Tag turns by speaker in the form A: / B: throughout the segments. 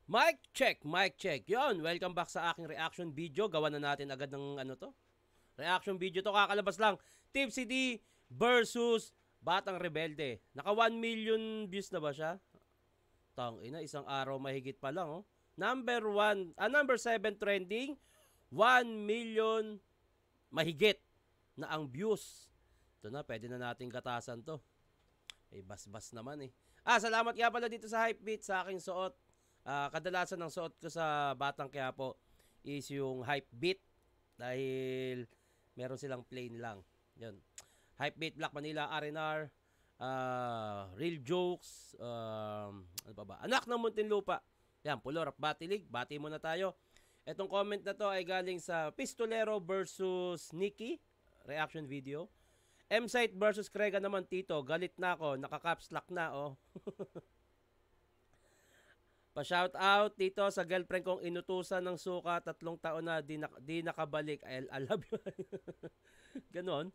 A: Mic check, mic check. Yon, welcome back sa aking reaction video. Gawa na natin agad ng reaction video to. Kakalabas lang. Tipsy D versus Batang Rebelde. Naka 1 million views na ba siya? Ina, isang araw mahigit pa lang, oh. Number 7 trending, 1 million mahigit na ang views. Ito na, pwede na nating gatasan to. Bas-bas naman eh. Salamat nga pala dito sa Hypebeat sa aking suot. Kadalasan ng suot ko sa Batang Quiapo is yung Hypebeat dahil meron silang plain lang. Yun. Hypebeat, Black Manila, R&R, Real Jokes, ano pa ba? Anak ng Muntinlupa. Yan, Pulor of Batilig. Bati muna tayo. Etong comment na to ay galing sa Pistolero versus Nikki. Reaction video. M-Site versus Krega naman, Tito. Galit na ako. Naka-caps lock na, oh. Pa-shout out dito sa girlfriend kong inutusan ng suka 3 taon na di nakabalik. I love you. Ganon.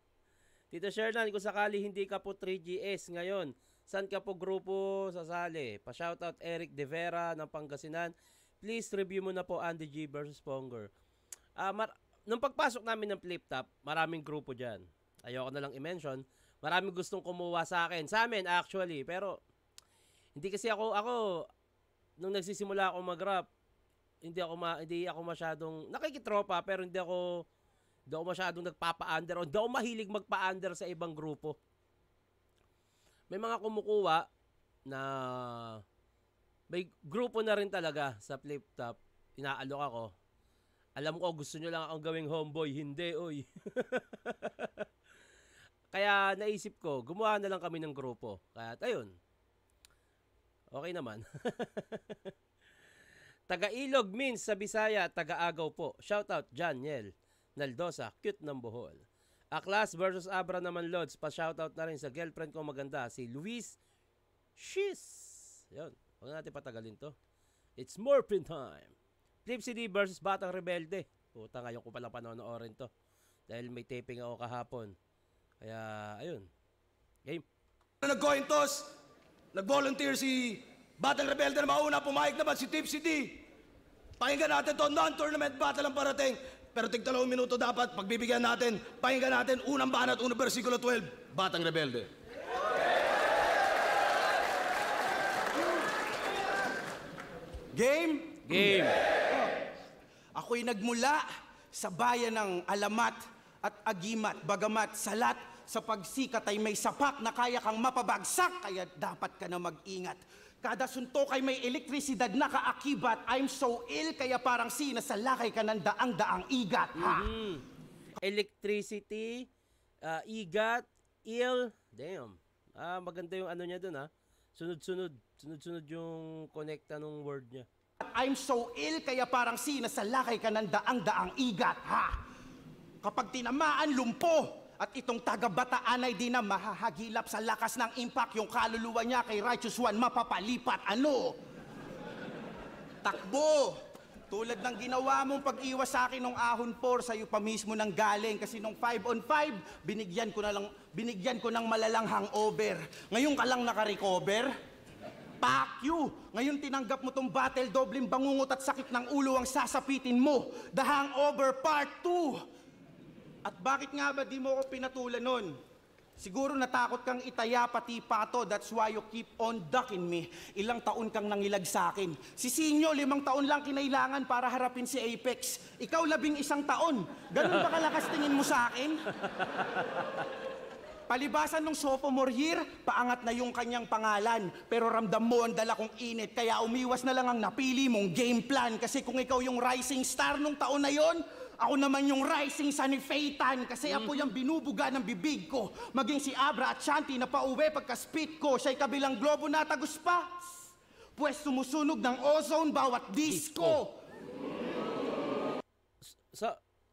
A: Tito Shernan, kung sakali hindi ka po 3GS ngayon, saan ka po grupo sasali? Pa-shout out Eric De Vera ng Pangasinan. Please review mo na po Andy G versus Ponger. Nung pagpasok namin ng Flip Top, maraming grupo dyan. Ayoko na lang i-mention. Maraming gustong kumuha sa akin. Sa amin actually. Pero hindi kasi ako nung nagsisimula ako mag-rap, hindi ako masyadong nakikitropa, pero hindi ako masyadong nagpapa-under o hindi ako mahilig magpa-under sa ibang grupo. May mga kumukuha na may grupo na rin talaga sa Flip Top. Inaalok ako. Alam ko gusto nyo lang akong gawing homeboy. Hindi, oy. Kaya naisip ko, gumawa na lang kami ng grupo. Kaya ayun. Okay naman. Taga-Ilog means sa Bisaya, taga-Agaw po. Shoutout Janiel Naldosa, cute ng Bohol. Aklas versus Abra naman, Lods. Pa-shoutout na rin sa girlfriend ko maganda, si Luis Shiz. Yun, huwag natin patagalin to. It's Morphin time. Tipsy D versus Batang Rebelde. Puta, ngayon ko pala panonoorin to. Dahil may taping ako kahapon. Kaya, ayun. Game.
B: Nag-coin toss. Nag-volunteer si Batang Rebelde na mauna, pumayag naman si Tipsy D. Pakinggan natin to, non-tournament battle ang parating. Pero tig 2 minuto dapat, pagbibigyan natin, pakinggan natin unang banat, unang versikulo 12, Batang Rebelde.
C: Game?
A: Game.
C: Ako'y nagmula sa bayan ng Alamat at Agimat, bagamat salat sa pagsikat ay may sapak na kaya kang mapabagsak, kaya dapat ka na mag-ingat. Kada suntok ay may elektrisidad na kaakibat. I'm so ill, kaya parang sinasalakay ka ng daang-daang igat. Ha?
A: Electricity, igat, ill. Damn. Maganda yung ano niya dun, ha. Sunod-sunod yung connecta nung word niya.
C: I'm so ill, kaya parang sinasalakay ka ng daang-daang igat. Ha? Kapag tinamaan, lumpo. At itong taga-Bataan ay di na mahahagilap sa lakas ng impact. Yung kaluluwa niya kay Righteous One mapapalipat. Ano? Takbo! Tulad ng ginawa mong pag-iwas sa akin ng ahon 4, sa'yo pa mismo nang galing. Kasi nung 5 on 5, binigyan ko ng malalang hangover. Ngayon ka lang naka-recover? Fuck you! Ngayon tinanggap mo tong battle, dobleng bangungot at sakit ng ulo ang sasapitin mo. The Hangover Part 2! At bakit nga ba di mo ako pinatulan nun? Siguro natakot kang itaya pati pato, that's why you keep on ducking me. Ilang taon kang nangilag sa akin. Si Sinyo, 5 taon lang kinailangan para harapin si Apex. Ikaw 11 taon. Ganun ba kalakas tingin mo sa akin? Palibasan ng sophomore year, paangat na yung kanyang pangalan. Pero ramdam mo ang dala kong init, kaya umiwas na lang ang napili mong game plan. Kasi kung ikaw yung rising star nung taon na yon, ako naman yung rising sun ni Phaeton, kasi ako yung binubuga ng bibig ko. Maging si Abra at Shanti na pauwi pagka-spit ko, siya'y kabilang globo na tagus pa. Pues sumusunog ng ozone bawat disco.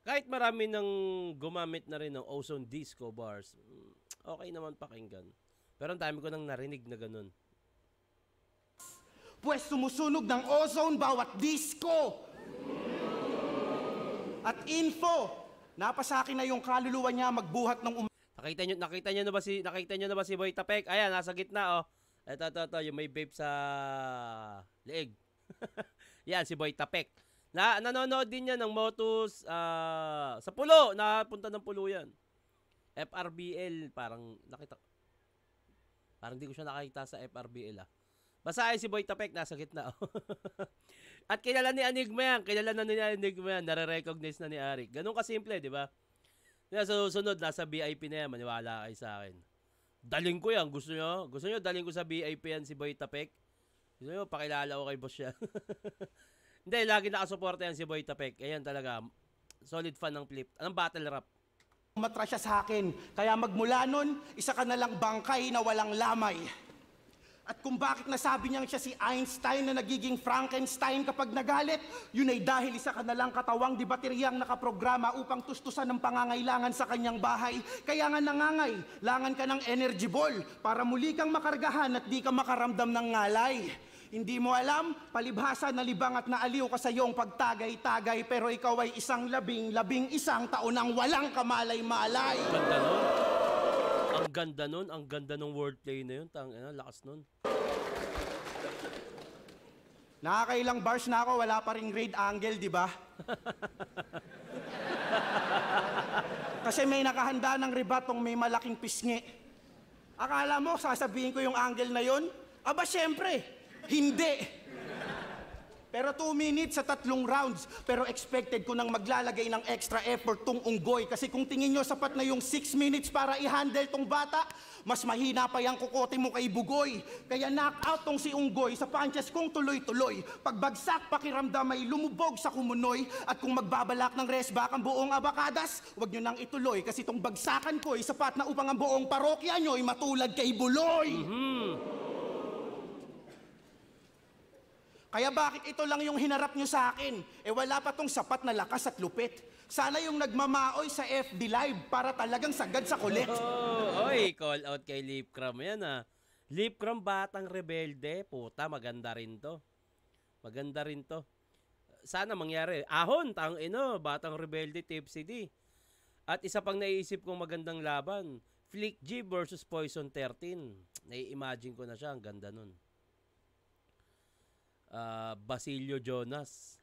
A: Kahit marami nang gumamit na rin ng ozone disco bars, okay naman pakinggan. Pero ang dami ko nang narinig na ganun.
C: Pues sumusunog ng ozone bawat disco. At info, napasakin na yung kaluluwa niya magbuhat ng
A: Nakita niyo na ba si Boy Tapek? Ayan, nasa gitna, oh. Ito, yung may vape sa leeg. Yan, si Boy Tapek. Nanonood din yan ng Motus sa Pulo. Napunta ng Pulo yan. FRBL, parang di ko siya nakakita sa FRBL Basta ay si Boy Tapek, nasa gitna. At kilala ni Enigma yan. Nare-recognize na ni Arik. Ganun kasimple, di ba? Sa susunod, nasa VIP na yan. Maniwala kayo sa akin. Daling ko yan. Gusto nyo daling ko sa VIP yan si Boy Tapek? Gusto nyo, pakilala ko kay boss yan. Hindi, lagi nakasuporta yan si Boy Tapek. Ayan talaga, solid fan ng flip. Anong battle rap?
C: Umatra siya sa akin. Kaya magmula nun, isa ka na lang bangkay na walang lamay. At kung bakit nasabi niyang siya si Einstein na nagiging Frankenstein kapag nagalit, yun ay dahil isa ka na lang katawang di bateryang nakaprograma upang tustusan ng pangangailangan sa kanyang bahay. Kaya nga langan ka ng energy ball para muli kang makargahan at di ka makaramdam ng ngalay. Hindi mo alam, palibhasa na libang at naaliw ka sa iyong pagtagay-tagay, pero ikaw ay isang labing taon ang walang kamalay-malay.
A: Ang ganda nun wordplay na yun. Lakas nun.
C: Nakakailang bars na ako, wala pa ring grade angle, di ba? Kasi may nakahanda ng ribatong may malaking pisngi. Akala mo, sasabihin ko yung angle na yon? Aba, syempre, hindi. Pero 2 minutes sa 3 rounds. Pero expected ko nang maglalagay ng extra effort tong unggoy. Kasi kung tingin nyo sapat na yung 6 minutes para i-handle tong bata, mas mahina pa yung kukote mo kay Bugoy. Kaya knock-out tong si unggoy sa punches kong tuloy-tuloy. Pagbagsak, pakiramdam ay lumubog sa kumunoy. At kung magbabalak ng rest back ang buong abakadas, wag nyo nang ituloy. Kasi tong bagsakan ko ay sapat na upang ang buong parokya nyo ay matulad kay Buloy. Kaya bakit ito lang yung hinarap nyo sa akin? Wala pa tong sapat na lakas at lupit. Sana yung nagmamaoy sa FB Live para talagang sagad sa kulit.
A: Oy, call out kay Lipcram yan Lipcram, batang rebelde. Puta, maganda rin to. Sana mangyari. Ahon, batang rebelde, Tipsy D. At isa pang naiisip kong magandang laban, Flick G versus Poison 13. Nai-imagine ko na siya, ang ganda nun. Basilio Jonas.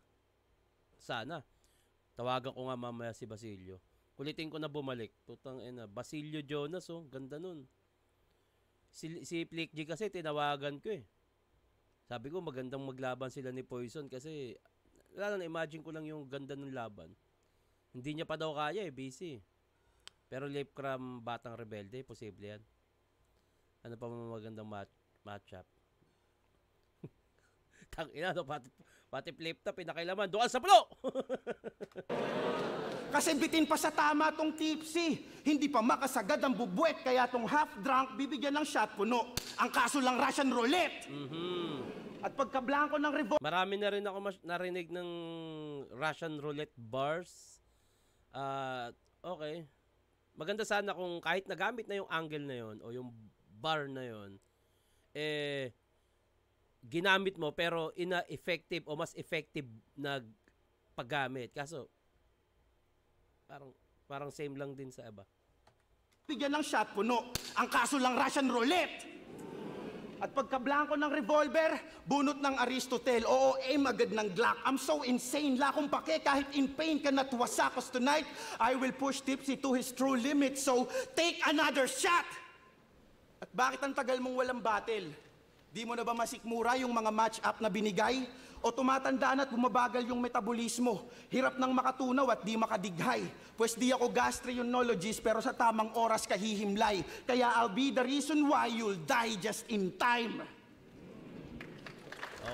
A: Sana. Tawagan ko nga mamaya si Basilio. Kulitin ko na bumalik. Basilio Jonas, ganda nun. Si Flick G kasi tinawagan ko Sabi ko magandang maglaban sila ni Poison kasi na-imagine ko lang yung ganda ng laban. Hindi niya pa daw kaya busy. Pero Lipcram, batang rebelde, posible yan. Ano pa magandang matchup? Pati flip top, pinakailaman. Doon sa Pulo!
C: Kasi bitin pa sa tama tong Tipsy. Hindi pa makasagad ang bubuet, kaya tong half-drunk bibigyan ng shot puno. Ang kaso lang Russian roulette. At pagkablangko ng revolver...
A: Marami na rin ako narinig ng Russian roulette bars. Okay. Maganda sana kung kahit nagamit na yung angle na yon o yung bar na yon, ginamit mo pero effective o mas effective na paggamit. Kaso parang same lang din sa iba.
C: Bigyan ng shot puno. Ang kaso lang Russian roulette. At pagkablangko ng revolver, bunot ng Aristotle. Oo, aim agad ng Glock. I'm so insane, lakong pake. Kahit in pain ka natwasa. Cause tonight, I will push Tipsy to his true limit. So, take another shot! At bakit ang tagal mong walang battle? Di mo na ba masikmura yung mga match-up na binigay? O tumatanda na at bumabagal yung metabolismo? Hirap nang makatunaw at di makadighay. Pues di ako gastroenterologist pero sa tamang oras kahihimlay. Kaya I'll be the reason why you'll die just in time.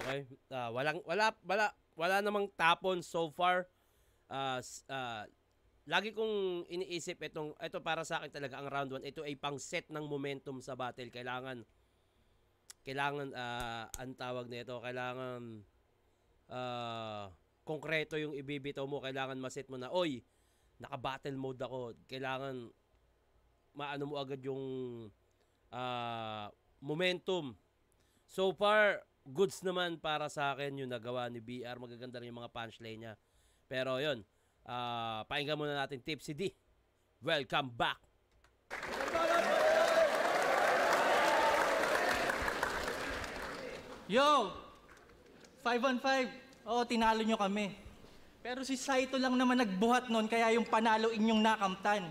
A: Okay. Wala namang tapon so far. Lagi kong iniisip ito para sa akin talaga ang round 1. Ito ay pang set ng momentum sa battle. Kailangan ang tawag nito, kailangan konkreto yung ibibitaw mo, kailangan maset mo na, oy, naka-battle mode ako, kailangan maano mo agad yung momentum. So far, goods naman para sa akin yung nagawa ni BR, magaganda rin yung mga punchline niya. Pero yun, pakinggan muna natin Tipsy D. Welcome back!
D: Yo! 5-on-5. Oo, tinalo nyo kami. Pero si Saito lang naman nagbuhat nun, kaya yung panalo inyong nakamtan.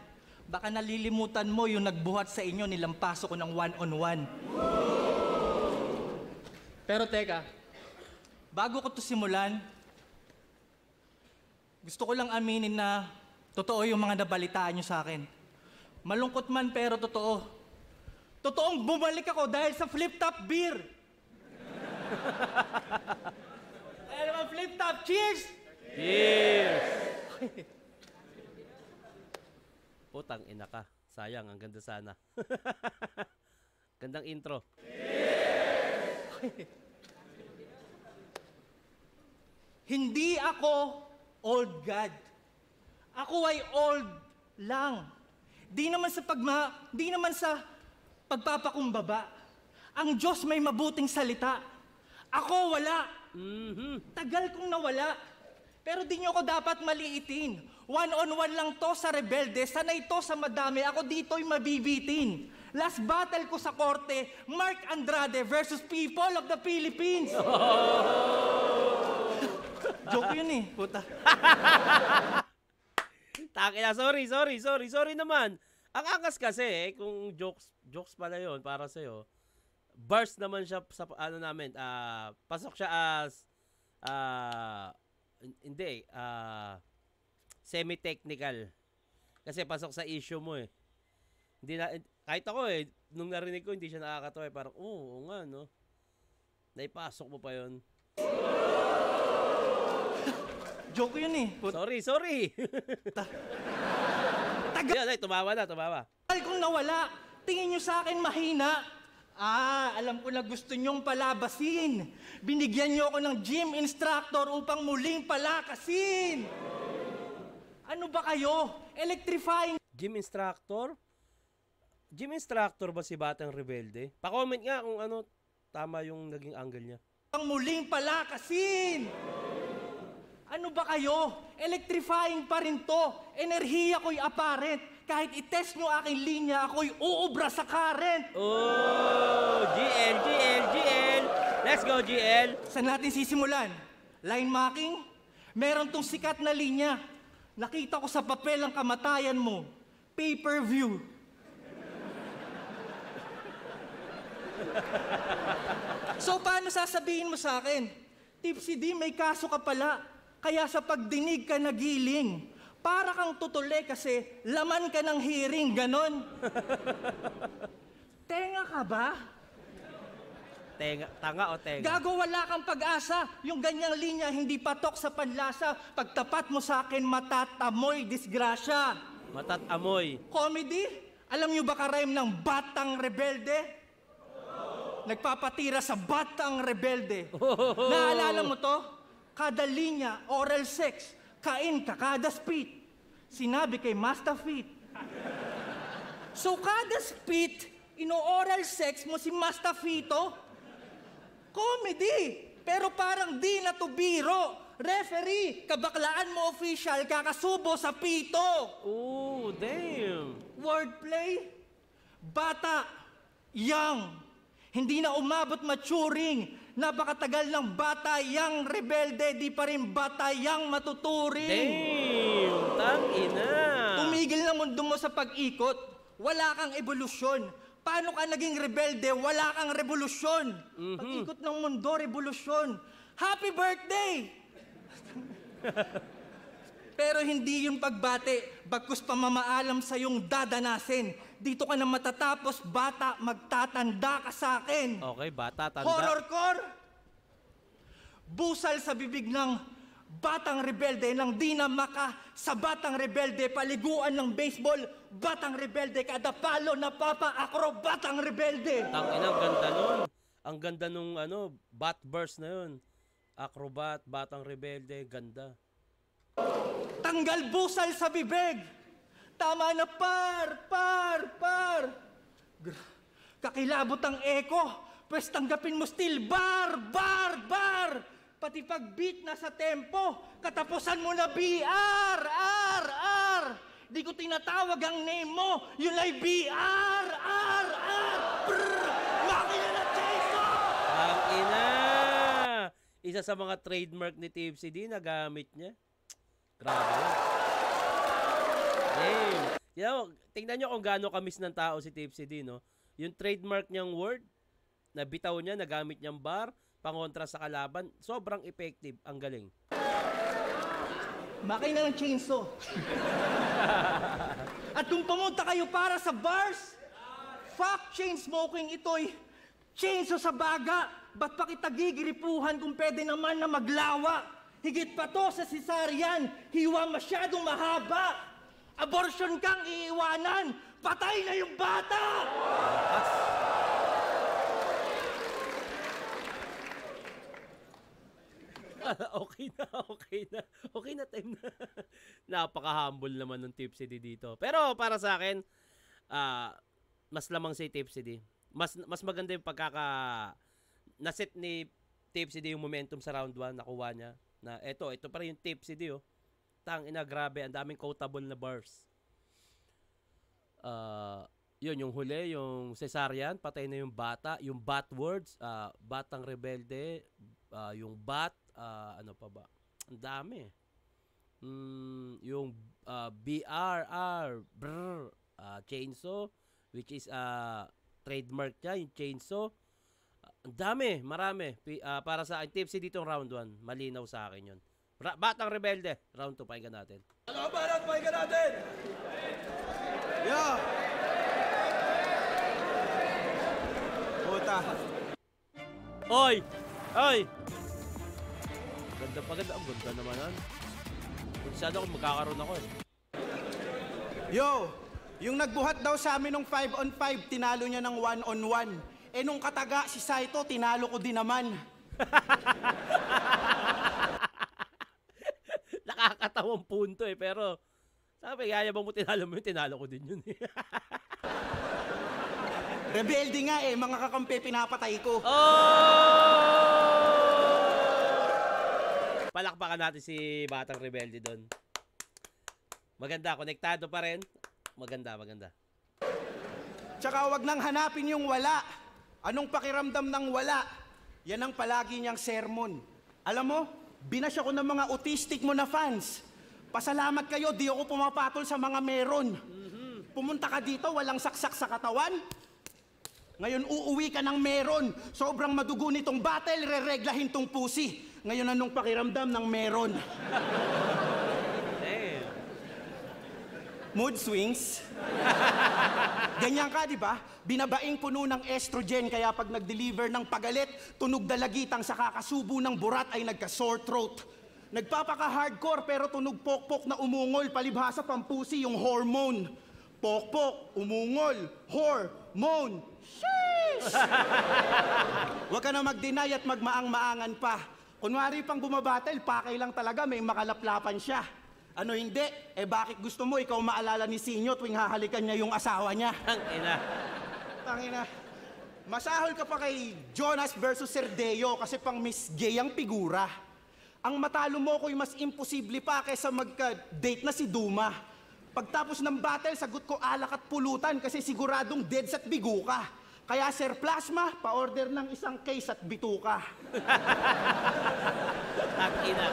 D: Baka nalilimutan mo yung nagbuhat sa inyo, nilampaso ko ng one-on-one. Pero teka, bago ko to simulan, gusto ko lang aminin na totoo yung mga nabalitaan nyo sa akin. Malungkot man pero totoo. Totoong bumalik ako dahil sa flip-top beer. Kaya naman flip-top, cheers!
A: Cheers! Putang ina ka. Sayang, ang ganda sana. Gandang intro.
D: Hindi ako old God. Ako ay old lang. Di naman sa pagpapakumbaba. Ang Diyos may mabuting salita. Ako wala. Tagal kong nawala. Pero di nyo ako dapat maliitin. One-on-one lang to sa rebelde. Sanay to sa madami. Ako dito'y mabibitin. Last battle ko sa korte, Mark Andrade versus People of the Philippines. Joke yun eh, puta.
A: Takina, sorry naman. Ang angas kasi kung jokes pala yun para sa'yo. Burst naman siya sa ano namin, pasok siya as semi-technical. Kasi pasok sa issue mo eh. Hindi na, kahit ako eh, nung narinig ko hindi siya nakakatawa eh. Parang, oo nga no. Naipasok mo pa yun.
D: Joke yun eh.
A: Sorry.
D: Tagal
A: Ay, tumawa.
D: kong nawala. Tingin nyo sa akin mahina. Alam ko na gusto nyong palabasin. Binigyan nyo ako ng gym instructor upang muling palakasin. Ano ba kayo? Electrifying.
A: Gym instructor? Gym instructor ba si Batang Rebelde? Pa-comment nga kung ano tama yung naging angle niya.
D: Ang muling palakasin. Ano ba kayo? Electrifying pa rin to. Enerhiya ko'y apparent. Kahit itest nyo aking linya, ako'y uubra sa current.
A: Oh, GL. Let's go, GL.
D: Saan natin sisimulan? Line marking? Meron tong sikat na linya. Nakita ko sa papel ang kamatayan mo. Pay-per-view. So, paano sasabihin mo sa akin? Tipsy D, may kaso ka pala. Kaya sa pagdinig ka nagiling. Para kang tutuli kasi laman ka ng hearing, ganon. Tenga ka ba?
A: Tanga o tenga?
D: Gago, wala kang pag-asa. Yung ganyang linya hindi patok sa panlasa. Pagtapat mo sa akin, matatamoy disgrasya.
A: Matatamoy.
D: Comedy? Alam niyo ba ka-rhyme ng Batang Rebelde? Nagpapatira sa Batang Rebelde. Naalala mo to? Kada linya, oral sex, kain ka, kada spit. Sinabi kay Master Fit. So kada spit, ino-oral sex mo si Master Fito? Comedy! Pero parang di na to biro. Referee, kabaklaan mo official, kakasubo sa pito.
A: Oh, damn.
D: Wordplay? Bata, young. Hindi na umabot maturing. Napakatagal ng bata, young rebelde, di pa rin bata, young matuturing.
A: Damn, tangina.
D: Tumigil na mundo mo sa pag-ikot. Wala kang evolusyon. Paano ka naging rebelde? Wala kang revolusyon. Pag-ikot ng mundo, revolusyon. Happy birthday! Pero hindi yung pagbate, bagkus pamamaalam sa iyong dadanasin. Dito ka na matatapos, bata, magtatanda ka sa akin.
A: Okay, bata, tanda.
D: Horrorcore! Busal sa bibig ng Batang Rebelde nang di na maka sa Batang Rebelde, paliguan ng baseball, Batang Rebelde, kada palo na papa, akro, Batang Rebelde.
A: Tangina, ang ganda nun. Ang ganda nung bat burst na yun. Acrobat, Batang Rebelde, ganda.
D: Tanggal busal sa bibig. Tama na par. Kakilabot ang eko. Pwes tanggapin mo still bar. Pati pag beat na sa tempo, katapusan mo na BR. Di ko tinatawag ang name mo. Yun ay BR. Makina na Jason!
A: Ang ina! isa sa mga trademark ni Tipsy D na gamit niya. Grabe yun. Hey, you know, tingnan nyo kung gaano kamis ng tao si Tipsy D, no? Yung trademark niyang word, na bitaw niya, nagamit niyang bar, pangontra sa kalaban, sobrang effective. Ang galing.
D: Makina ng chainsaw. At kung pumunta kayo para sa bars, fuck chain smoking, ito'y chainsaw sa baga. Ba't pa kita gigiripuhan kung pwede naman na maglawa? Higit pa to sa cesarean, hiwa masyadong mahaba. Abortion kang iiwanan, patay na yung bata!
A: Okay na time na. Napaka-humble naman ng Tipsy D dito. Pero para sa akin, mas lamang si Tipsy D. Mas maganda yung naset ni Tipsy D yung momentum sa round 1, nakuha niya. Na ito pa rin yung Tipsy D, oh. Ina, grabe, ang daming quotable na bars. Yun, yung huli, yung cesarean, patay na yung bata, yung bat words, batang rebelde, yung bat, ano pa ba? Ang dami. Yung BRR, brr, chainsaw, which is trademark niya, yung chainsaw. Ang dami, marami. Para sa akin, Tipsy dito round 1, malinaw sa akin yun. Batang rebelde, round 2, pakinggan natin.
B: Ano ba natin? Pakinggan natin!
C: Yo! Puta.
A: Oy! Oy! Ganda pa ganda. Ang ganda naman yan. Kung saan ako, magkakaroon ako eh.
C: Yo! Yung nagbuhat daw sa amin ng 5-on-5, tinalo niya ng 1-on-1. Eh nung kataga, si Saito, tinalo ko din naman.
A: Nakakatawang punto eh, pero sabi, yayabang mo tinalo ko din yun eh.
C: Rebelde nga eh, mga kakampi pinapatay ko.
A: Palakpakan natin si Batang Rebelde doon. Maganda, konektado pa rin. Maganda.
C: Tsaka wag nang hanapin yung wala. Anong pakiramdam ng wala? Yan ang palagi niyang sermon. Alam mo, binash ako ng mga autistic mo na fans. Pasalamat kayo, di ako pumapatol sa mga meron. Pumunta ka dito, walang saksak sa katawan. Ngayon uuwi ka ng meron. Sobrang madugo nitong battle, re-reglahin tong pusi. Ngayon anong pakiramdam ng meron? Mood swings. Ganyan ka, di ba? Binabaing puno ng estrogen, kaya pag nag-deliver ng pagalit, tunog dalagitang sa kakasubo ng burat ay nagka-sore throat. Nagpapaka-hardcore pero tunog pokpok na umungol, palibhasa pampusi yung hormone. Pokpok, umungol, hormone. Sheesh! Huwag ka na mag-deny at magmaang-maangan pa. Kunwari pang bumabattle, pakay lang talaga, may makalaplapan siya. Ano hindi? Eh bakit gusto mo ikaw maalala ni Sinyo tuwing hahalikan niya yung asawa niya? Tangina. Masahol ka pa kay Jonas versus Cerdeo kasi pang Miss Gay ang figura. Ang matalo mo ko'y mas imposible pa kaysa magka-date na si Duma. Pagtapos ng battle, sagot ko alak at pulutan kasi siguradong deads at bigo ka. Kaya Sir Plasma, pa-order ng isang case at bituka.
A: Tangina.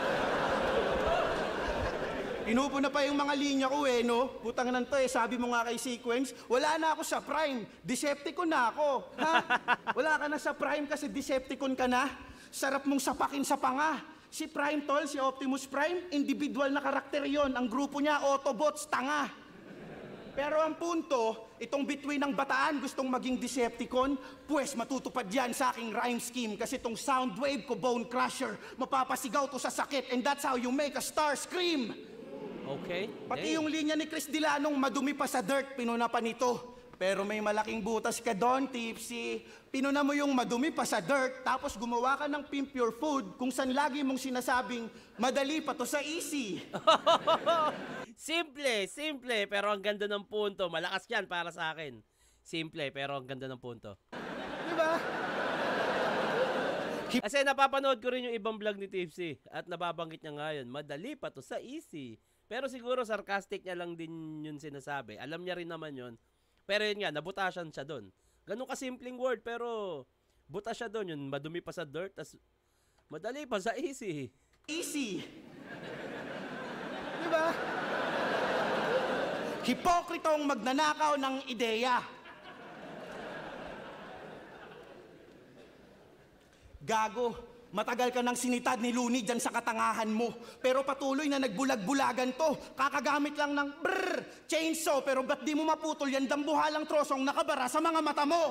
C: Inupo na pa yung mga linya ko eh, no? Putang nan to eh, sabi mo nga kay Sequence, wala na ako sa Prime, Decepticon na ako. Ha? Wala ka na sa Prime kasi Decepticon ka na? Sarap mong sapakin sa panga. Si Prime Tol, si Optimus Prime, individual na karakter yon. Ang grupo niya, Autobots, tanga. Pero ang punto, itong between ng bataan gustong maging Decepticon, pues matutupad yan sa aking rhyme scheme kasi itong sound wave ko, Bone Crusher, mapapasigaw to sa sakit and that's how you make a star scream.
A: Okay.
C: Pati yung linya ni Chris Dilanong madumi pa sa dirt, pinuna pa nito. Pero may malaking butas ka doon, Tipsy. Pinuna mo yung madumi pa sa dirt, tapos gumawa ka ng Pimp Your Food kung saan lagi mong sinasabing, madali pa to sa easy.
A: Simple, pero ang ganda ng punto. Malakas yan para sa akin. Simple, pero ang ganda ng punto.
C: Diba?
A: Kasi napapanood ko rin yung ibang vlog ni Tipsy at nababanggit niya ngayon, madali pa to sa easy. Pero siguro sarcastic niya lang din yun sinasabi. Alam niya rin naman yun. Pero yun nga, nabutasyan siya doon. Ganun kasimpleng word, pero butas siya doon. Yun, madumi pa sa dirt. Tas Madali pa sa easy.
C: Easy. Di ba? Hipokritong magnanakaw ng ideya. Gago, matagal ka nang sinitad ni Looney dyan sa katangahan mo. Pero patuloy na nagbulag-bulagan to. Kakagamit lang ng chainsaw, pero ba't di mo maputol yan dambuhalang trosong nakabara sa mga mata mo?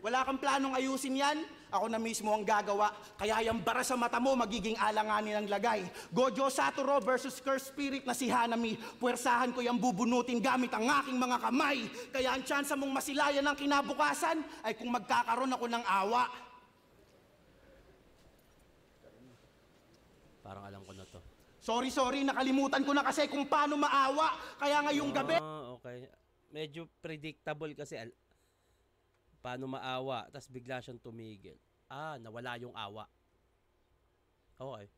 C: Wala kang planong ayusin yan? Ako na mismo ang gagawa. Kaya yung bara sa mata mo magiging alanganin ang lagay. Gojo Satoru versus Curse Spirit na si Hanami. Puwersahan ko yung bubunutin gamit ang aking mga kamay. Kaya ang tsansa mong masilayan ng kinabukasan ay kung magkakaroon ako ng awa.
A: Parang alam ko na to.
C: Sorry, nakalimutan ko na kasi kung paano maawa. Kaya ngayong gabi...
A: Okay. Medyo predictable kasi paano maawa, tapos bigla siyang tumigil. Nawala yung awa. Okay.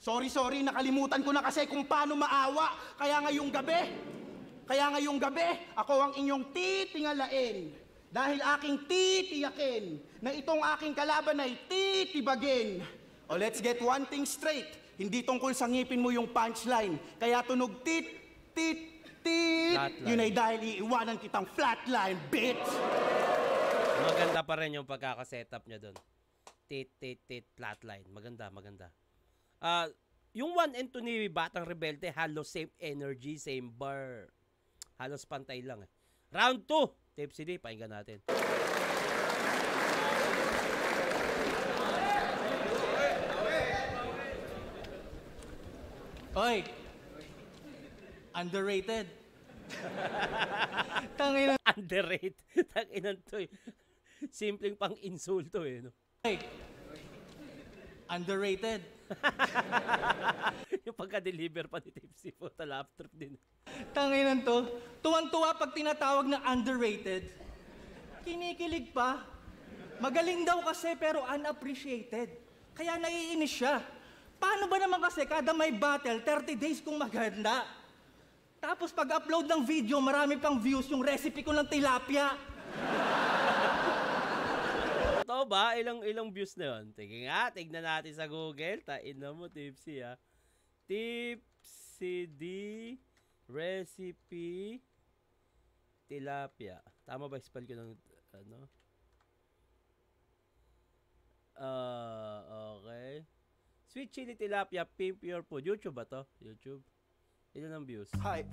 C: Sorry, nakalimutan ko na kasi kung paano maawa. Kaya ngayong gabi, ako ang inyong titingalain. Dahil aking titiyakin na itong aking kalaban ay titibagin. O let's get one thing straight. Hindi tungkol sa ngipin mo yung punchline. Kaya tunog tit.
A: Flatline.
C: Yun ay dahil iiwanan kitang flatline, bitch!
A: Maganda pa rin yung pagkakasetup niya doon. Tit, flatline. Maganda. Yung 1 and 2 ni Batang Rebelde, halos same energy, same bar. Halos pantay lang eh. Round 2, Tape CD, pakinggan natin.
D: Oy! Underrated. Tangina.
A: Underrated. Tanginan to eh. Simpleng pang insulto eh. No?
D: Oy! Underrated.
A: Yung pagka-deliver pa ni Tipsy po, talap trip din.
D: Tanginan to. Tuwan-tuwa pag tinatawag na underrated. Kinikilig pa. Magaling daw kasi pero unappreciated. Kaya naiinis siya. Paano ba naman kasi kada may battle, 30 days kung maganda? Tapos pag-upload ng video, marami pang views yung recipe ko ng tilapia.
A: Totoo ba? Ilang views na yun? Tignan natin sa Google. Tain na mo, Tipsy ha. Tipsy D recipe tilapia. Tama ba spell ko ng ano? Okay. Sweet chili tilapia, pure food. YouTube ba to? YouTube. Ilan ang views?
E: Hi.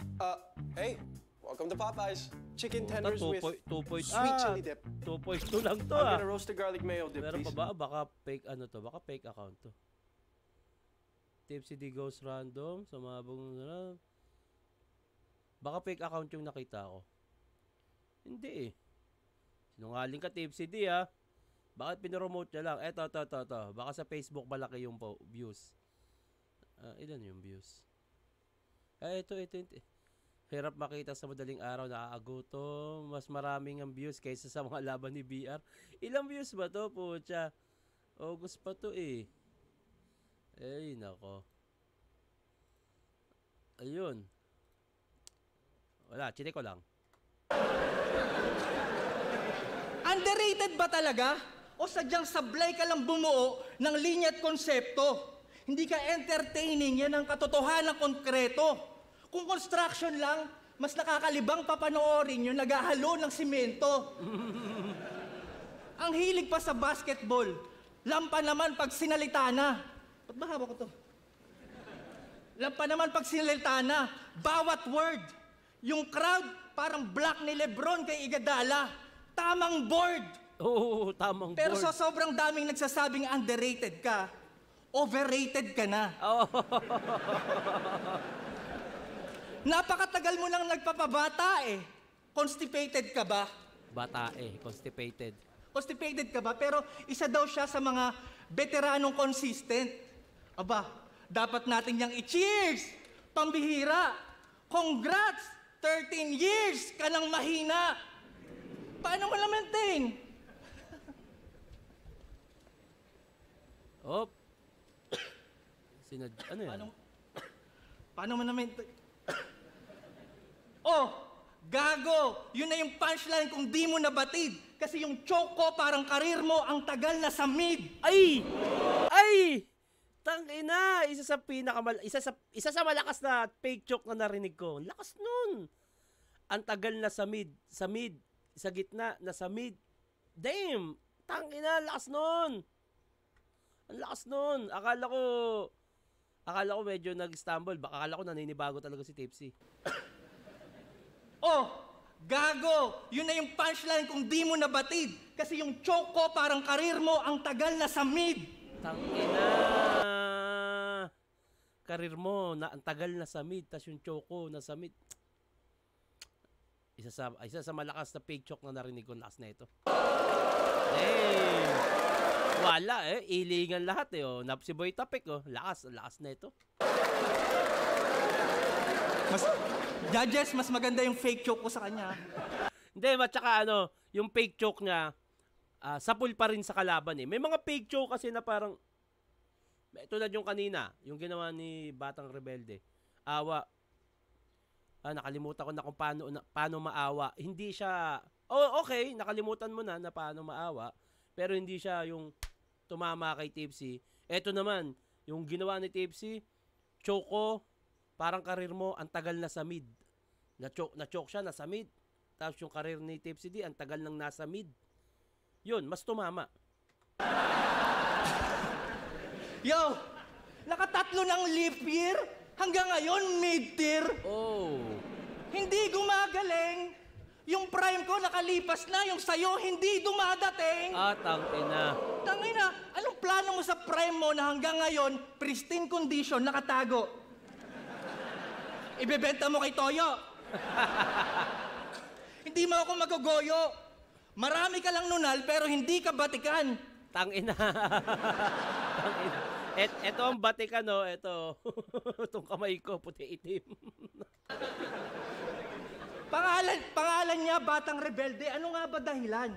E: Hey. Welcome to Popeyes. Chicken tenders with
A: 2.2
E: sweet chili dip.
A: 2.2 lang to
E: I'll get a roasted garlic mayo dip,
A: Meron
E: please.
A: pa ba? Baka fake ano to? Baka fake account to. Tipsy D goes random. Sumabong na. Baka fake account yung nakita ko. Hindi eh. Sinungaling ka, Tipsy D ha. Bakit pinromote niya lang? Eto. Baka sa Facebook malaki yung views. Ilan yung views? Ito. Hirap makita sa madaling araw, nakaagutom. Mas maraming ang views kaysa sa mga laban ni BR. Ilang views ba to, pucha? August pa to eh. Ay, nako. Ayun. Wala, chinik ko lang.
D: Underrated ba talaga? O sadyang sablay ka lang bumuo ng linya at konsepto? Hindi ka entertaining, yan ang katotohanan konkreto. Kung construction lang, mas nakakalibang papanoorin yung naghahalo ng simento. Ang hilig pa sa basketball, lampa naman pag sinalita na. Ba't ba hawak ko to? Lampa naman pag sinalita na, bawat word. Yung crowd, parang block ni Lebron kay Iguodala. Tamang board.
A: Oo, tamang
D: Pero
A: board.
D: sa sobrang daming nagsasabing underrated ka, overrated ka na. Napakatagal mo lang nagpapabata eh. Constipated ka ba?
A: Bata eh, constipated.
D: Constipated ka ba? Pero isa daw siya sa mga veteranong consistent. Aba, dapat natin yang i-cheers! Pambihira! Congrats! 13 years ka nang mahina! Paano mo na-maintain?
A: Op. Ano yan?
D: Paano mo na-maintain? Oh! Gago! Yun na yung punchline kung di mo nabatid. kasi yung choke ko parang karir mo ang tagal na sa mid.
A: Ay! Ay! Tangina, isa sa malakas na fake choke na narinig ko. Lakas nun. Ang tagal na sa mid, sa gitna na sa mid. Damn! Tangina, lakas nun. Ang lakas nun. Akala ko medyo nag-stumble. Akala ko naninibago talaga si Tipsy.
D: Oh, gago! Yun na yung punchline kung di mo nabatid. Kasi yung choke ko parang karir mo ang tagal na sa mid.
A: Tangina. Karir mo na ang tagal na sa mid, tas yung choco na sa mid. Isa sa malakas na fake choke na narinig ko lakas na ito. Damn. Wala ilingan lahat oh. Si Boy Tapik lakas na ito.
D: Judges, mas maganda yung fake choke ko sa kanya.
A: Hindi, tsaka yung fake choke niya, sapul pa rin sa kalaban May mga fake choke kasi na parang, tulad yung kanina, yung ginawa ni Batang Rebelde. Awa. Nakalimutan ko na kung paano maawa. Hindi siya, okay, nakalimutan mo na paano maawa, pero hindi siya yung tumama kay Tipsy. Eto naman, yung ginawa ni Tipsy, choke parang karir mo, ang tagal na sa mid. Na-choke siya, nasa mid. Tapos yung karir ni Tipsy D, ang tagal nang nasa mid. Yun, mas tumama.
D: Yo! Nakatatlo ng leap year, hanggang ngayon mid-tier.
A: Oh.
D: Hindi gumagaling. Yung prime ko nakalipas na, yung sayo hindi dumadating.
A: Tangina.
D: Tangina, anong plano mo sa prime mo na hanggang ngayon, pristine condition, nakatago? Ibebenta mo kay Toyo. Hindi mo ako magugoyo. Marami ka lang nunal pero hindi ka batikan.
A: Tangina. Tangina. Ito ang batikan ito. Itong kamay ko, puti itim.
D: Pangalan niya, Batang Rebelde. Ano nga ba dahilan?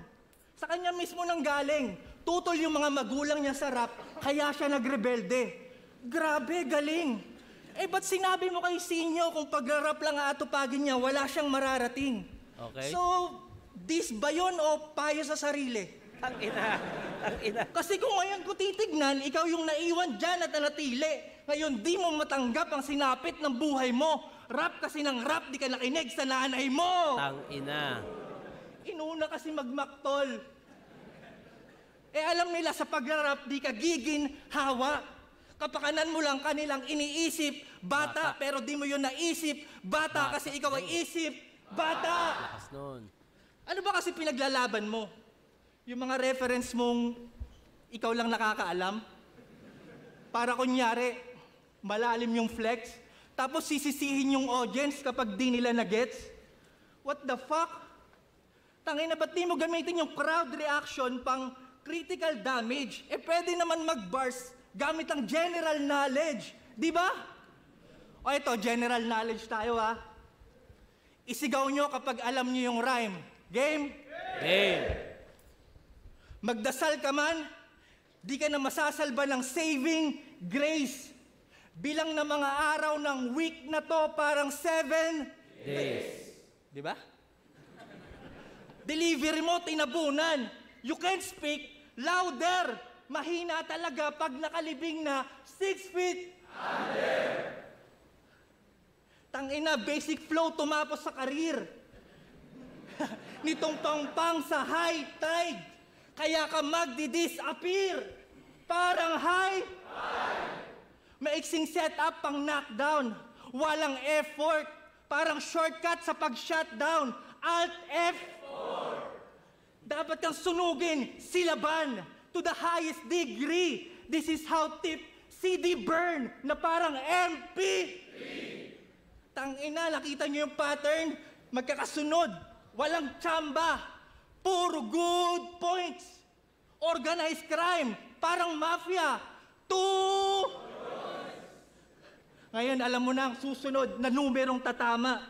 D: Sa kanya mismo nang galing. Tutol yung mga magulang niya sa rap, kaya siya nagrebelde. Grabe, galing. Ba't sinabi mo kay Sinyo kung pag-rap lang aatupagin niya, wala siyang mararating?
A: Okay.
D: So, dis ba yun o payo sa sarili?
A: Tangina.
D: Kasi kung ngayon ko titignan, ikaw yung naiwan dyan at nanatili. Ngayon, di mo matanggap ang sinapit ng buhay mo. Rap kasi ng rap, di ka nakinig sa nanay mo.
A: Tangina.
D: Inuna kasi magmaktol. Alam nila sa pagrarap, di ka gigin, hawa. Kapakanan mo lang kanilang iniisip, bata, pero di mo yun naisip, bata kasi ikaw ay isip, bata.
A: Lakas nun.
D: Ano ba kasi pinaglalaban mo? Yung mga reference mong ikaw lang nakakaalam? Para kunyari, malalim yung flex, tapos sisisihin yung audience kapag di nila na-gets? What the fuck? Tangina, ba't di mo gamitin yung crowd reaction pang critical damage? Pwede naman mag-bars gamit ang general knowledge. Di ba? O ito, general knowledge tayo Isigaw nyo kapag alam nyo yung rhyme. Game?
A: Game.
D: Magdasal ka man, di ka na masasalba ng saving grace. Bilang na mga araw ng week na to, parang 7
A: days.
D: Di ba? Delivery mo, tinabunan. You can't speak louder. Mahina talaga pag nakalibing na 6 feet. Under. Tangina, basic flow tumapos sa karir. Nitong pangpang sa high tide. Kaya ka magdi-disappear. Parang high. Maiksing setup pang knockdown. Walang effort. Parang shortcut sa pag-shutdown. Alt F. Dapat kang sunugin, silaban, to the highest degree. This is how tip CD burn na parang MP. Tangina, nakita niyo yung pattern? Magkakasunod. Walang tsamba. Puro good points. Organized crime. Parang mafia. Ngayon, alam mo na ang susunod na numerong tatama.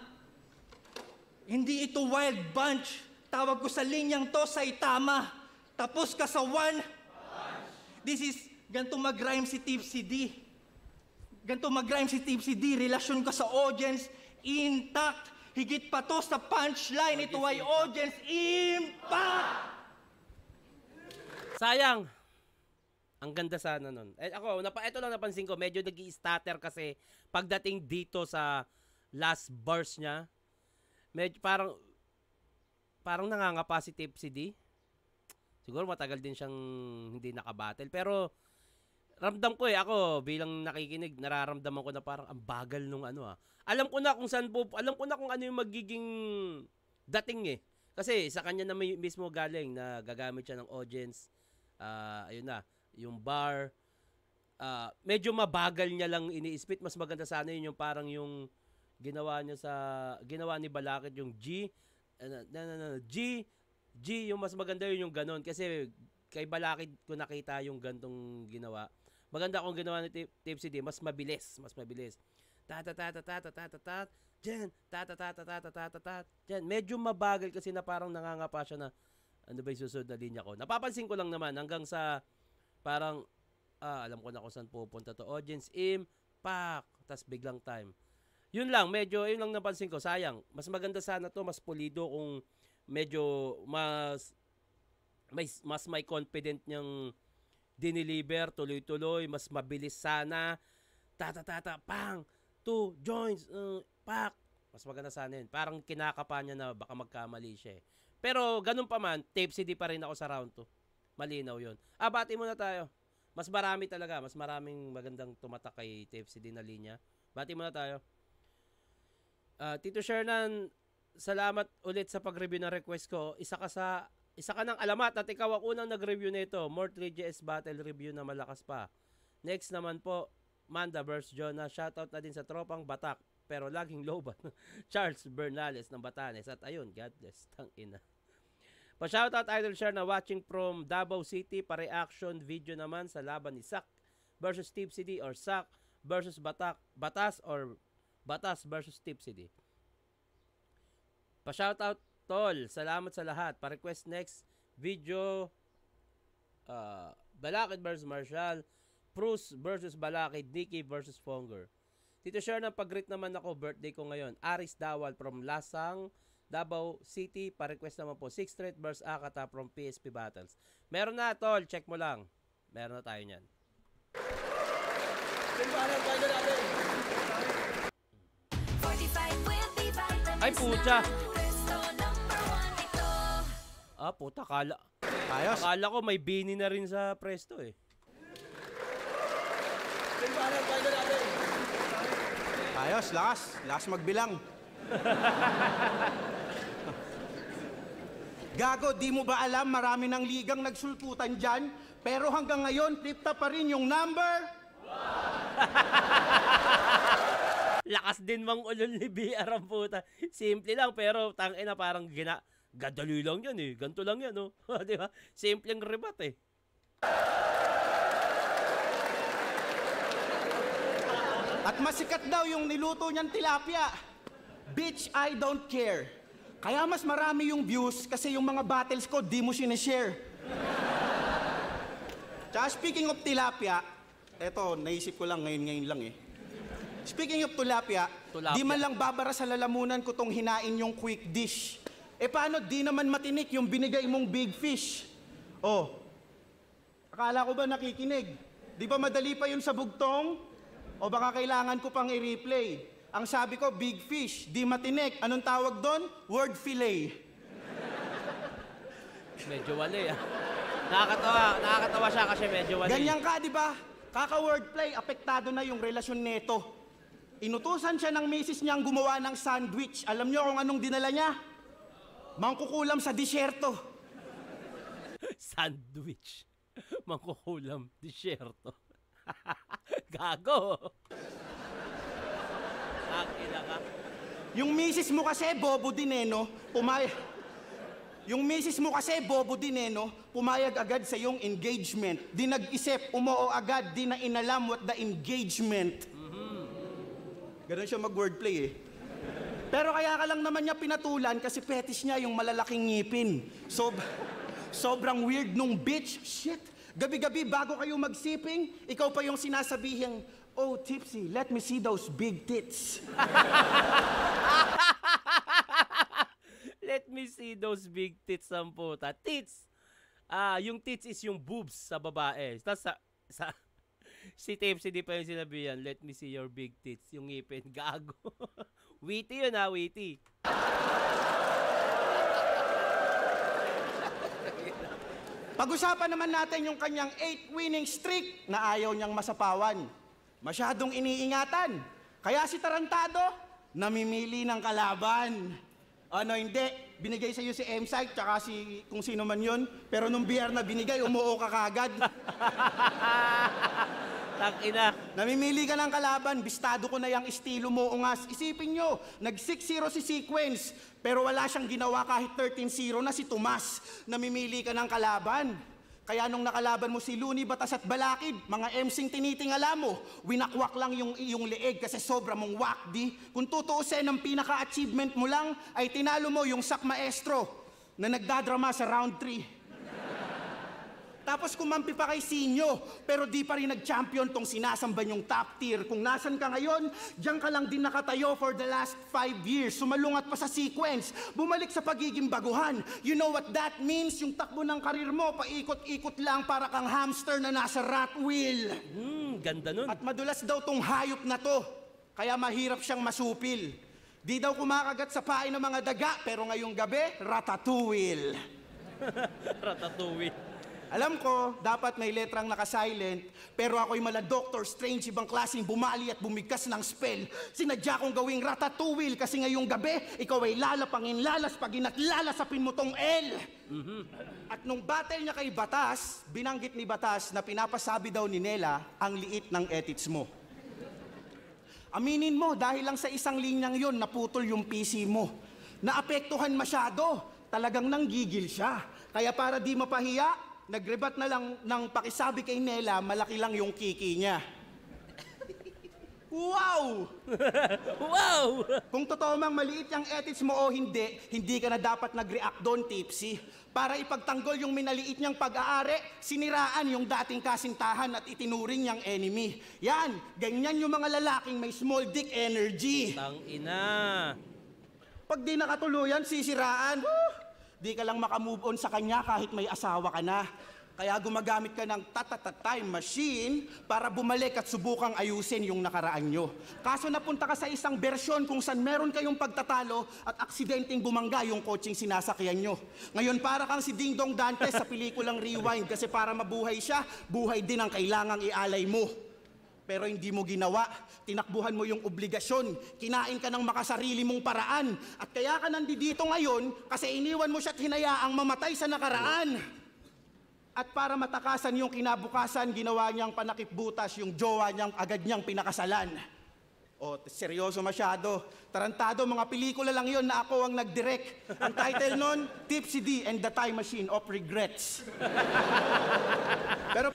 D: Hindi ito wild bunch. Tawag ko sa linyang to, Saitama. Tapos ka sa one. This is, ganito mag-rhyme si Tipsy D. Ganito mag-rhyme si Tipsy D. Relasyon ka sa audience, intact. Higit pa to sa punchline. Ito ay audience impact.
A: Sayang. Ang ganda sana nun. Eh, ako, ito lang napansin ko, medyo nag-i-stutter kasi pagdating dito sa last verse niya, medyo parang nangangapa si Tipsy D. Siguro matagal din siyang hindi nakabattle. Pero, ramdam ko ako bilang nakikinig, nararamdaman ko na parang ang bagal nung ano. Alam ko na kung ano yung magiging dating eh. Kasi sa kanya na mismo galing na gagamit siya ng audience. Ayun na, yung bar. Medyo mabagal niya lang ini-spit. Mas maganda sana yun yung parang yung ginawa ni Balakid yung G. G, yung mas maganda yun yung ganon. Kasi kay Balakid ko nakita yung gantong ginawa. Maganda kung ginawa ni Tipsy D, mas mabilis. Jen, Jen. Medyo mabagal kasi na parang nangangapa siya na ano ba yung susunod na linya ko. Napapansin ko lang naman hanggang sa parang alam ko na kung saan pupunta to. Audience impact. Tas biglang time. Yun lang napansin ko. Sayang. Mas maganda sana to, mas pulido kung medyo mas may confident niyang dineliver, tuloy-tuloy, mas mabilis sana. Pang, 2 joints, pak. Mas maganda sana yun. Parang kinakapa niya na baka magkamali siya eh. Pero ganun pa man, Tipsy D pa rin ako sa round 2. Malinaw yun. Bati muna tayo. Mas marami talaga. Mas maraming magandang tumatak kay Tipsy D na linya. Bati muna tayo. Tito Shernan, salamat ulit sa pag-review ng request ko. Isa ka ng alamat at ikaw ang unang nag-review nito. More 3GS battle review na malakas pa. Next naman po, Manda vs. Jonah. Shoutout na din sa tropang Batak. Pero laging loban. Charles Bernales ng Batanes. At ayun, God bless. Tangina. Pa-shoutout Idol Share na watching from Davao City. Pa-reaction video naman sa laban ni Sak versus Tipsy D or Sak versus Batas or Batas versus Tipsy D. Pa-shoutout Tol. Salamat sa lahat. Pa-request next video Balakid versus Marshall. Bruce versus Balakid. Nikki versus Fonger. Tito Share ng pag-greet naman ako. Birthday ko ngayon. Aris Dawal from Lasang, Davao City. Pa-request naman po. 6th Street versus Akata from PSP Battles. Meron na, Tol. Check mo lang. Meron na tayo niyan. Ay, pucha. Puta. Akala ko may bini na rin sa Presto eh.
C: Ayos, lakas magbilang. Gago, di mo ba alam marami ng ligang nagsulputan dyan? Pero hanggang ngayon, tripta pa rin yung number.
A: Lakas din mang ulol ni BR ang puta. Simple lang pero tangina parang gadali lang yan eh. Ganto lang yan oh. Di ba? Simpleng rebat eh.
C: At masikat daw yung niluto niyang tilapia. Bitch, I don't care. Kaya mas marami yung views kasi yung mga battles ko, di mo sinishare. Tsaka speaking of tilapia, eto, naisip ko lang ngayon lang eh. Speaking of tilapia, di man lang babara sa lalamunan ko tong hinain yung quick dish. Paano di naman matinik yung binigay mong big fish? Oh, akala ko ba nakikinig? Di ba madali pa yun sa bugtong? O baka kailangan ko pang i-replay. Ang sabi ko, big fish, di matinik. Anong tawag doon? Word fillet.
A: Medyo wali ah. Nakakatawa siya kasi medyo wali.
C: Ganyan ka, di ba? Kaka-wordplay, apektado na yung relasyon neto. Inutusan siya ng misis niyang gumawa ng sandwich. Alam niyo kung anong dinala niya? Mangkukulam sa disyerto.
A: Sandwich. Mangkukulam, disyerto. Gago. Akila ka.
C: Yung misis mo kasi bobo din eh, no? Pumayag agad sa yung engagement. Di nag-isip, umoo agad, di na inalam what the engagement. Ganun siya mag-wordplay eh. Pero kaya ka lang naman niya pinatulan kasi fetish niya yung malalaking ngipin. Sobrang weird nung bitch. Shit. Gabi-gabi bago kayo magsiping, ikaw pa yung sinasabihing, oh, Tipsy, let me see those big tits.
A: Let me see those big tits ang puta. Tits! Yung tits is yung boobs sa babae. Tapos sa si Tipsy di pa yung sinabi yan, let me see your big tits. Yung ngipin, gago. Witty yun ha, witty.
C: Pag-usapan naman natin yung kanyang 8 winning streak na ayaw niyang masapawan. Masyadong iniingatan. Kaya si Tarantado, namimili ng kalaban. Ano, hindi. Binigay sa iyo si M-Psych, tsaka si kung sino man yun. Pero nung BR na binigay, umuo ka kagad.
A: Tangina.
C: Namimili ka ng kalaban, bistado ko na yung estilo mo, ungas. Isipin nyo, nag-6-0 si Sequence, pero wala siyang ginawa kahit 13-0 na si Tomas. Namimili ka ng kalaban. Kaya nung nakalaban mo si Looney, Batas at Balakid, mga MCing tinitingala mo, winakwak lang yung iyong leeg kasi sobra mong wakdi. Kung tutuusin, ang pinaka-achievement mo lang ay tinalo mo yung Sak Maestro na nagdadrama sa round 3. Tapos kumampi pa kay Sinyo, pero di pa rin nag-champion tong sinasamba yung top tier. Kung nasan ka ngayon, diyan ka lang din nakatayo for the last 5 years. Sumalungat pa sa Sequence, bumalik sa pagiging baguhan. You know what that means? Yung takbo ng karir mo, paikot-ikot lang para kang hamster na nasa rat wheel.
A: Ganda nun.
C: At madulas daw tong hayop na to, kaya mahirap siyang masupil. Di daw kumakagat sa pain ng mga daga, pero ngayong gabi, ratatouille.
A: Ratatouille.
C: Alam ko, dapat may letrang naka-silent, pero ako'y mala Doctor Strange, ibang klaseng bumali at bumigkas ng spell. Sinadya kong gawing ratatouille kasi ngayong gabi, ikaw ay lalapangin, lalaspagin at lalasapin mo tong L. At nung battle niya kay Batas, binanggit ni Batas na pinapasabi daw ni Nela ang liit ng edits mo. Aminin mo, dahil lang sa isang linyang yon, naputol yung PC mo. Naapektuhan masyado, talagang nanggigil siya. Kaya para di mapahiya, nagrebat na lang ng pakisabi kay Nela, malaki lang yung kiki niya. Wow!
A: Wow!
C: Kung totoo mang maliit yung edits mo o hindi, hindi ka na dapat nag-react doon, Tipsy. Para ipagtanggol yung minaliit niyang pag-aari, siniraan yung dating kasintahan at itinuring niyang enemy. Yan, ganyan yung mga lalaking may small dick energy.
A: Tangina.
C: Pag di nakatuluyan, sisiraan. Di ka lang makamove on sa kanya kahit may asawa ka na. Kaya gumagamit ka ng time machine para bumalik at subukang ayusin yung nakaraan nyo. Kaso napunta ka sa isang bersyon kung saan meron kayong pagtatalo at aksidenteng bumangga yung kotseng sinasakyan nyo. Ngayon para kang si Ding Dong Dantes sa pelikulang Rewind kasi para mabuhay siya, buhay din ang kailangang ialay mo. Pero hindi mo ginawa, tinakbuhan mo yung obligasyon, kinain ka ng makasarili mong paraan, at kaya ka nandito ngayon kasi iniwan mo siya at hinayaang mamatay sa nakaraan. At para matakasan yung kinabukasan, ginawa niyang panakipbutas yung jowa niyang agad niyang pinakasalan. O, seryoso masyado. Tarantado, mga pelikula lang yon na ako ang nag-direct. Ang title nun, Tipsy D and the Time Machine of Regrets. Pero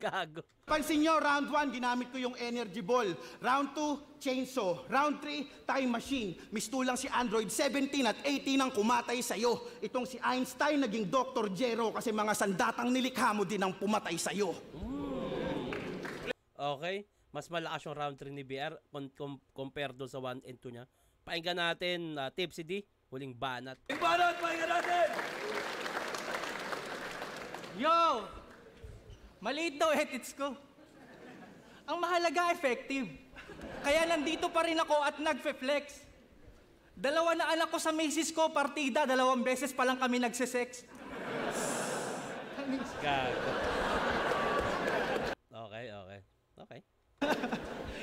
A: Gago.
C: pansin nyo, round 1, ginamit ko yung energy ball. Round 2, chainsaw. Round 3, time machine. Mistulang si Android 17 at 18 ang kumatay sa'yo. Itong si Einstein naging Dr. Jero kasi mga sandatang nilikha mo din ang pumatay sa'yo.
A: Okay. Mas malakas yung round 3 ni BR compare doon sa 1 and 2 niya. Pakinggan natin, Tipsy D, huling banat.
B: Ibanat, pahinga natin!
D: Yo! Maliit daw edits ko. Ang mahalaga, effective. Kaya nandito pa rin ako at nagfe-flex. 2 na anak ko sa misis ko, partida, 2 beses pa lang kami nagsisex.
A: Gago. Okay.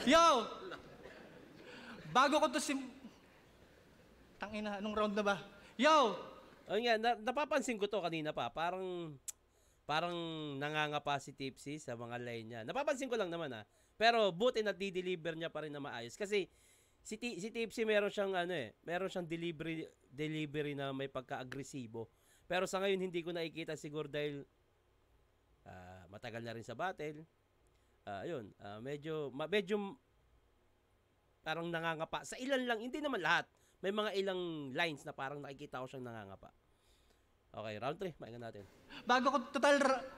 D: Yo! Bago ko to Tangina, anong round na ba? Yo!
A: Ayun nga, napapansin ko to kanina pa. Parang nangangapa si Tipsy sa mga line niya. Napapansin ko lang naman Pero buti na di-deliver niya pa rin na maayos. Kasi si Tipsy meron siyang delivery na may pagka-agresibo. Pero sa ngayon hindi ko nakikita siguro dahil matagal na rin sa battle. Medyo parang nangangapa. Sa ilan lang, hindi naman lahat. May mga ilang lines na parang nakikita ko siyang nangangapa. Okay, round 3, maingan natin.
D: Bago ko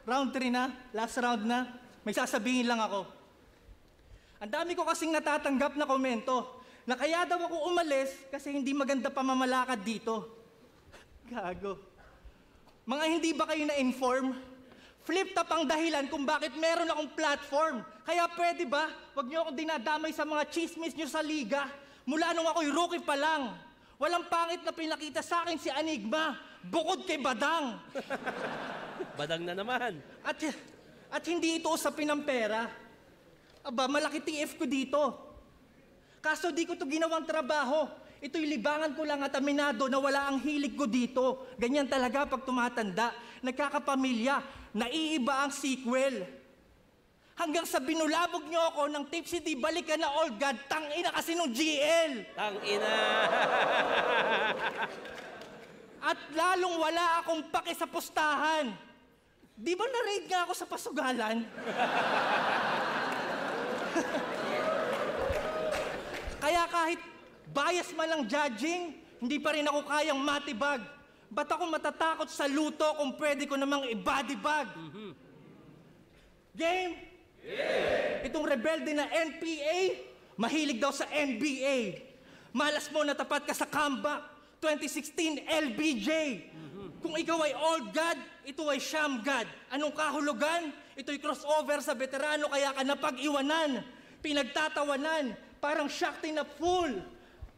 D: round 3 na, last round na, may sasabihin lang ako. Ang dami ko kasing natatanggap na komento na kaya daw ako umalis kasi hindi maganda pa mamalakad dito. Gago. Mga hindi ba kayo na-inform? Flip top ang dahilan kung bakit meron akong platform. Kaya pwede ba, wag niyo akong dinadamay sa mga chismis niyo sa liga. Mula nung ako'y rookie pa lang. Walang pangit na pinakita sa akin si Enigma, bukod kay Badang.
A: Badang na naman.
D: At hindi ito usapin ng pera. Aba, malaki TF ko dito. Kaso di ko to ginawang trabaho. Ito'y libangan ko lang at aminado na wala ang hilig ko dito. Ganyan talaga pag tumatanda. Nagkakapamilya. Naiiba ang sequel. Hanggang sa binulabog niyo ako ng Tipsy D, balik ka na old god, tangina kasi nung GL.
A: Tangina.
D: At lalong wala akong pake sa pustahan. Di ba na-raid nga ako sa pasugalan? Kaya kahit bias man ang judging, hindi pa rin ako kayang matibag. Ba't ako matatakot sa luto kung pwede ko namang i-body bag? Game? Yeah. Itong rebelde na NPA, mahilig daw sa NBA. Malas mo na tapat ka sa comeback. 2016 LBJ. Kung ikaw ay old god, ito ay sham god. Anong kahulugan? Ito'y crossover sa veterano kaya ka napag-iwanan. Pinagtatawanan, parang Shakti na full.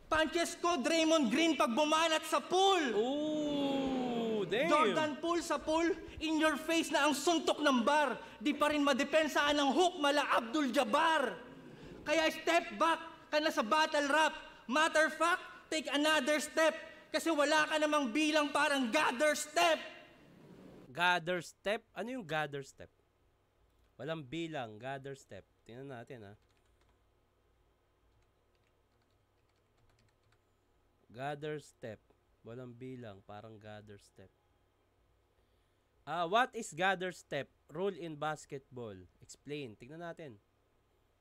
D: Punches ko, Draymond Green pag bumanat sa pool.
A: Ooh, damn.
D: Jordan Poole sa pool, in your face na ang suntok ng bar. Di pa rin madepensaan ng hook mala Abdul Jabbar. Kaya step back ka na sa battle rap. Matter of fact, take another step. Kasi wala ka namang bilang parang gather step.
A: Gather step? Ano yung gather step? Walang bilang, gather step. Tingnan natin, ha. Gather step. Walang bilang, parang gather step. What is gather step? Rule in basketball. Explain. Tingnan natin.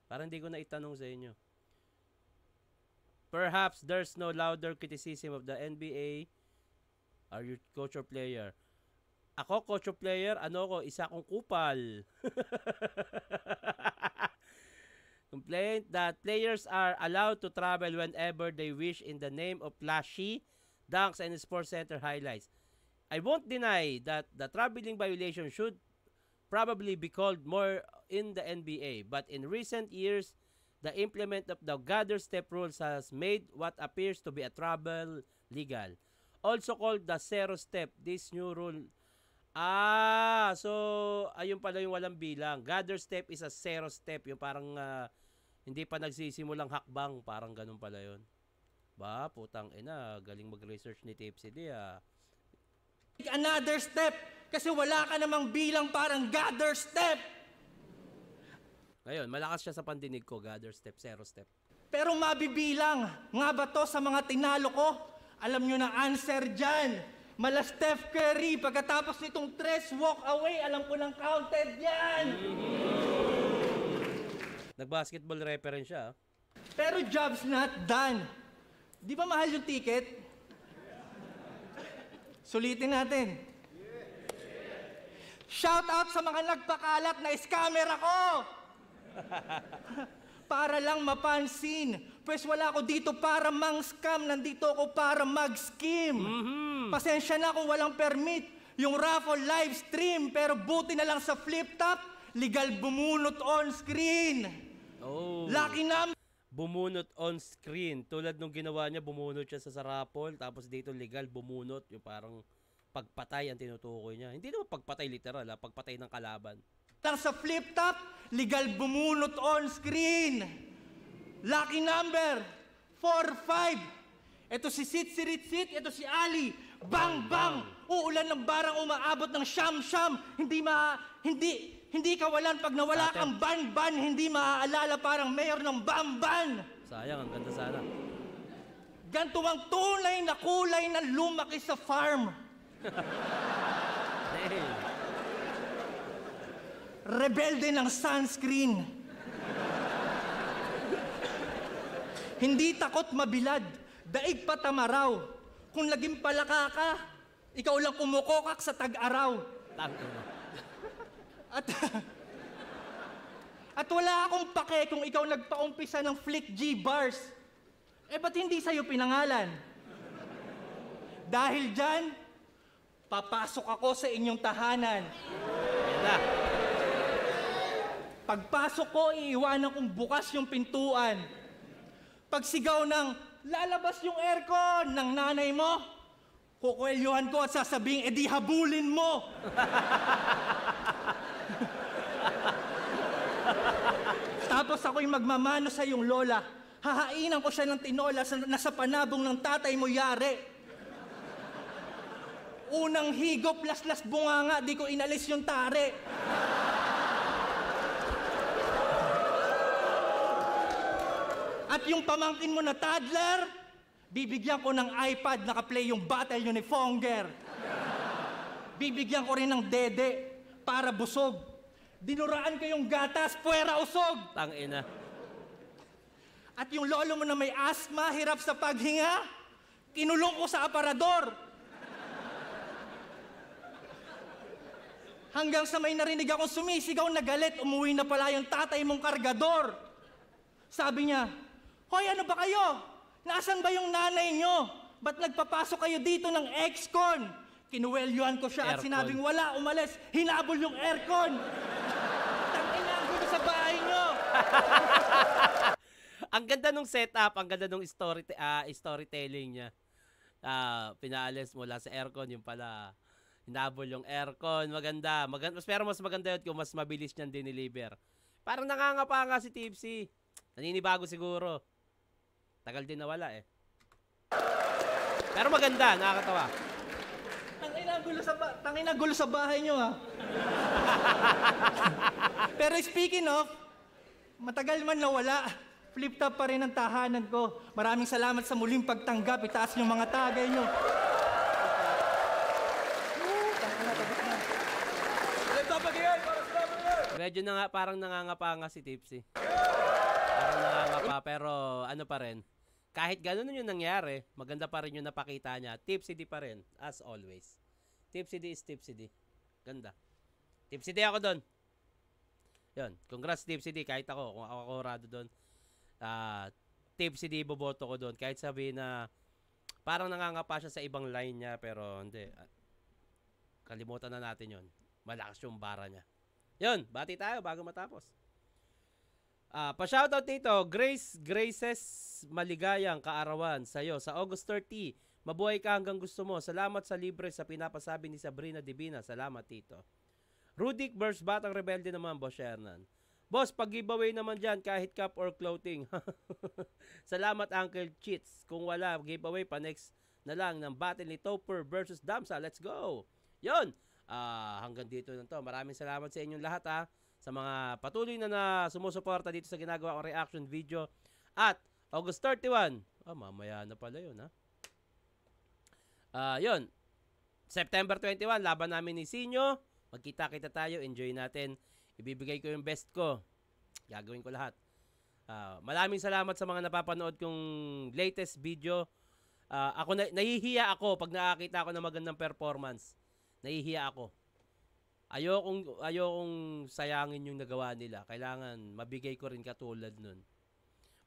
A: Parang hindi ko na itanong sa inyo. Perhaps there's no louder criticism of the NBA. Are you coach or player? Ako, coach or player? Ano ko? Isa kong kupal. Complaint that players are allowed to travel whenever they wish in the name of flashy dunks and sports center highlights. I won't deny that the traveling violation should probably be called more in the NBA, but in recent years, the implement of the gather step rules has made what appears to be a travel legal. Also called the zero step, this new rule. So ayun pala yung walang bilang. Gather step is a zero step, yung parang hindi pa nagsisimulang hakbang, parang ganun pala yun. Ba, putang ina, galing mag-research ni Tipsy D,
D: Take another step, kasi wala ka namang bilang parang gather step.
A: Ngayon, malakas siya sa pandinig ko, gather step, zero step.
D: Pero mabibilang, nga ba to sa mga tinalo ko? Alam nyo na answer dyan. Mala Steph Curry, pagkatapos nitong 3 walk away, alam ko nang counted yan.
A: Nag-basketball reference siya.
D: Pero job's not done. Di ba mahal yung ticket? Sulitin natin. Shout out sa mga nagpakalat na scammer ako! Para lang mapansin. Pues wala ako dito para mang-scam. Nandito ako para mag-scheme. Pasensya na kung walang permit. Yung raffle live stream. Pero buti na lang sa flip top, legal bumunot on screen.
A: Oh.
D: Lucky number.
A: Bumunot on screen. Tulad nung ginawa niya, bumunot siya sa raffle. Tapos dito legal, bumunot. Yung parang pagpatay ang tinutukoy niya. Hindi naman pagpatay literal, pagpatay ng kalaban.
D: Lang sa flip top, legal bumunot on screen. Lucky number 45. Ito si Sit, ito si Ali. Bang bang. Uulan ng barang umaabot ng siyam-siyam. Hindi kawalan pag nawala kang ban-ban. Hindi maaalala parang mayor ng Bamban.
A: Sayang, ang ganda sana.
D: Ganto ang tunay na kulay na lumaki sa farm.
A: Hey.
D: Rebelde ng sunscreen. Hindi takot mabilad, daig pa tamaraw. Kung naging palaka ka, ikaw lang kumukokak sa tag-araw. At wala akong pake kung ikaw nagpaumpisa ng Flick G bars. Ba't hindi sa'yo pinangalan? Dahil dyan, papasok ako sa inyong tahanan.
A: Ayan na.
D: Pagpasok ko, iiwanan kong bukas yung pintuan. Pagsigaw ng lalabas yung aircon ng nanay mo, kukwelyuhan ko at sasabing, edi habulin mo. Tapos ako'y magmamano sa iyong lola. Hahainan ko siya ng tinola na sa panabong ng tatay mo yari. Unang higop, laslas bunganga, di ko inalis yung tare. At yung pamangkin mo na toddler, bibigyan ko ng iPad naka-play yung Battle Unifonger. Bibigyan ko rin ng dede para busog. Dinuraan ko yung gatas, puwera usog.
A: Tangina.
D: At yung lolo mo na may asma, hirap sa paghinga, kinulong ko sa aparador. Hanggang sa may narinig akong sumisigaw na galit, umuwi na pala yung tatay mong kargador. Sabi niya, hoy, ano ba kayo? Nasaan ba yung nanay nyo? Ba't nagpapasok kayo dito ng ex-con? Kinuwelyuhan ko siya at
A: Aircon.
D: sinabing wala, umalis. Hinabol yung aircon. Tangina ang gulo sa bahay nyo.
A: Ang ganda nung setup, ang ganda nung storytelling niya. Pinaalis mula sa aircon, yung pala hinabol yung aircon. Maganda. Pero mas maganda yun kung mas mabilis niyang dineliver. Parang nangangapa nga si Tipsy. Naninibago siguro. Tagal din nawala eh. Pero maganda, nakakatawa.
D: Tangina gulo sa bahay nyo ha. Pero speaking of, matagal man nawala, flip top pa rin ang tahanan ko. Maraming salamat sa muling pagtanggap. Itaas yung mga tagay nyo.
A: Medyo parang nangangapa nga si Tipsy. Parang nangangapa pero ano pa rin. Kahit ganun yung nangyari, maganda pa rin yung napakita niya. Tipsy D pa rin, as always. Tipsy D is Tipsy D. Ganda. Tipsy D ako doon. Yun. Congrats Tipsy D. Kahit ako, kung ako kurado doon. Tipsy D boboto ko doon. Kahit sabihin na parang nangangapa siya sa ibang line niya, pero hindi. Kalimutan na natin yun. Malakas yung bara niya. Yun, bati tayo bago matapos. Pa-shoutout dito, Graces maligayang kaarawan sa'yo. Sa August 30, mabuhay ka hanggang gusto mo. Salamat sa libre sa pinapasabi ni Sabrina Divina. Salamat dito. Rudik vs. Batang Rebelde naman, Boss Hernan. Boss, pag-giveaway naman dyan kahit cup or clothing. Salamat Uncle Cheats. Kung wala, giveaway pa next na lang ng battle ni Topper versus Damsa. Let's go! Yun! Hanggang dito na to. Maraming salamat sa inyong lahat ha. Sa mga patuloy na sumusuporta dito sa ginagawa kong reaction video. At August 31, mamaya na pala yun ha. Yun, September 21, laban namin ni Sinyo. Magkita-kita tayo, enjoy natin. Ibibigay ko yung best ko. Gagawin ko lahat. Maraming salamat sa mga napapanood kong latest video. Nahihiya ako pag nakakita ako ng magandang performance. Nahihiya ako. Ayokong sayangin yung nagawa nila. Kailangan mabigay ko rin katulad nun.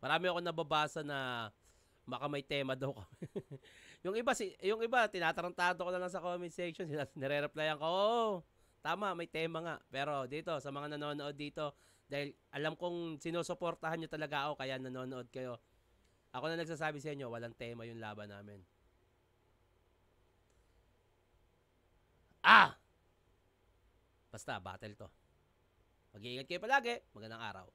A: Marami ako nababasa na baka may tema daw kami. yung iba, tinatarantado ko na lang sa comment section. Nire-replyan ko, oo, tama, may tema nga. Pero dito, sa mga nanonood dito, dahil alam kong sinusuportahan nyo talaga ako, kaya nanonood kayo. Ako na nagsasabi sa inyo, walang tema yung laban namin. Basta, battle to. Mag-iingat kayo palagi. Magandang araw.